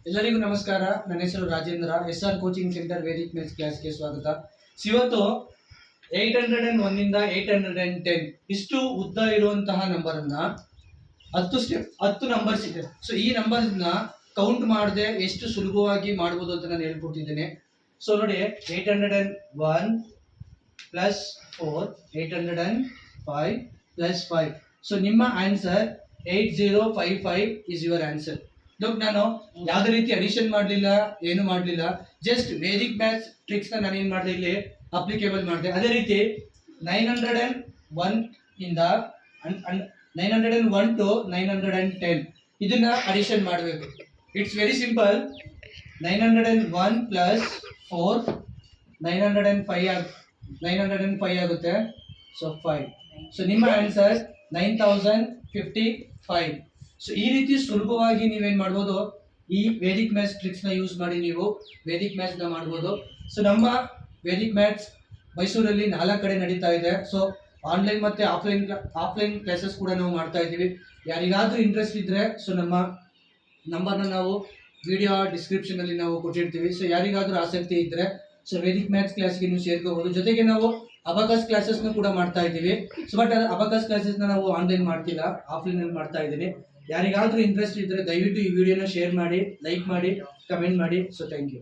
ಎಲ್ಲರಿಗೂ ನಮಸ್ಕಾರ. ನನ್ನ ಹೆಸರು Rajendra. SR coaching centre Vedic maths ಕ್ಲಾಸ್ಗೆ ಸ್ವಾಗತ. ಇವತ್ತು 801 ಇಂದ 810 ಇಷ್ಟು ಉದ್ದ ಇರುವಂತಹ ನಂಬರ್ ಅನ್ನ 10 ನಂಬರ್ಸ್ ಇದೆ. ಸೊ ಈ ನಂಬರ್ಸ್ ನ ಕೌಂಟ್ ಮಾಡದೆ ಎಷ್ಟು ಸುಲಭವಾಗಿ ಮಾಡಬಹುದು ಅಂತ ನಾನು ಹೇಳ್ಕೊಡ್ತಿದ್ದೇನೆ. ಸೊ ನೋಡಿ, 801 ಪ್ಲಸ್ 4, 805 ಪ್ಲಸ್ 5. ಸೊ ನಿಮ್ಮ ಆನ್ಸರ್ 8055 ಇಸ್ ಯುವರ್ ಆನ್ಸರ್. ನಾನು ಯಾವುದೇ ರೀತಿ ಅಡಿಷನ್ ಮಾಡಲಿಲ್ಲ, ಏನು ಮಾಡಲಿಲ್ಲ, ಜಸ್ಟ್ ವೇದಿಕ್ ಮ್ಯಾಥ್ಸ್ ಟ್ರಿಕ್ಸ್ ನಾನು ಏನು ಮಾಡಿದೆ, ಇಲ್ಲಿ ಅಪ್ಲಿಕೇಬಲ್ ಮಾಡಿದೆ. ಅದೇ ರೀತಿ 901 ಇಂದ 901 ಟು 910 ಇದನ್ನ ಅಡಿಷನ್ ಮಾಡಬೇಕು. It's very simple. 901 ಪ್ಲಸ್ 4 905 ಆಗುತ್ತೆ. ಸೊ 5. ಸೊ ನಿಮ್ಮ ಆನ್ಸರ್ 9055. ಸೊ ಈ ರೀತಿ ಸುಲಭವಾಗಿ ನೀವೇನ್ ಮಾಡ್ಬೋದು, ಈ ವೇದಿಕ್ ಮ್ಯಾಥ್ಸ್ ಟ್ರಿಕ್ಸ್ ನ ಯೂಸ್ ಮಾಡಿ ನೀವು ವೇದಿಕ್ ಮ್ಯಾಥ್ಸ್ ನ ಮಾಡ್ಬೋದು. ಸೊ ನಮ್ಮ ವೇದಿಕ್ ಮ್ಯಾಥ್ಸ್ ಮೈಸೂರಲ್ಲಿ 4 ಕಡೆ ನಡೀತಾ ಇದೆ. ಸೊ ಆನ್ಲೈನ್ ಮತ್ತೆ ಆಫ್ಲೈನ್ ಕ್ಲಾಸಸ್ ಕೂಡ ನಾವು ಮಾಡ್ತಾ ಇದ್ದೀವಿ. ಯಾರಿಗಾದ್ರೂ ಇಂಟ್ರೆಸ್ಟ್ ಇದ್ರೆ ಸೊ ನಮ್ಮ ನಂಬರ್ನ ನಾವು ವಿಡಿಯೋ ಡಿಸ್ಕ್ರಿಪ್ಷನ್ ಅಲ್ಲಿ ನಾವು ಕೊಟ್ಟಿರ್ತೀವಿ. ಸೊ ಯಾರಿಗಾದ್ರೂ ಆಸಕ್ತಿ ಇದ್ರೆ ಸೊ ವೇದಿಕ್ ಮ್ಯಾಥ್ಸ್ ಕ್ಲಾಸ್ಗೆ ನೀವು ಸೇರ್ಕೋಬಹುದು. ಜೊತೆಗೆ ನಾವು ಅಬಕಾಸ್ ಕ್ಲಾಸಸ್ ಕೂಡ ಮಾಡ್ತಾ ಇದ್ದೀವಿ. ಸೊ ಬಟ್ ಅಬಕಾಸ್ ಕ್ಲಾಸಸ್ ನಾವು ಆನ್ಲೈನ್ ಮಾಡ್ತಿಲ್ಲ, ಆಫ್ಲೈನ್ ಅಲ್ಲಿ ಮಾಡ್ತಾ ಇದ್ದೀನಿ. ಯಾರಿಗಾದ್ರೂ ಇಂಟ್ರೆಸ್ಟ್ ಇದ್ರೆ ದಯವಿಟ್ಟು ಈ ವಿಡಿಯೋನ ಶೇರ್ ಮಾಡಿ, ಲೈಕ್ ಮಾಡಿ, ಕಮೆಂಟ್ ಮಾಡಿ. So thank you.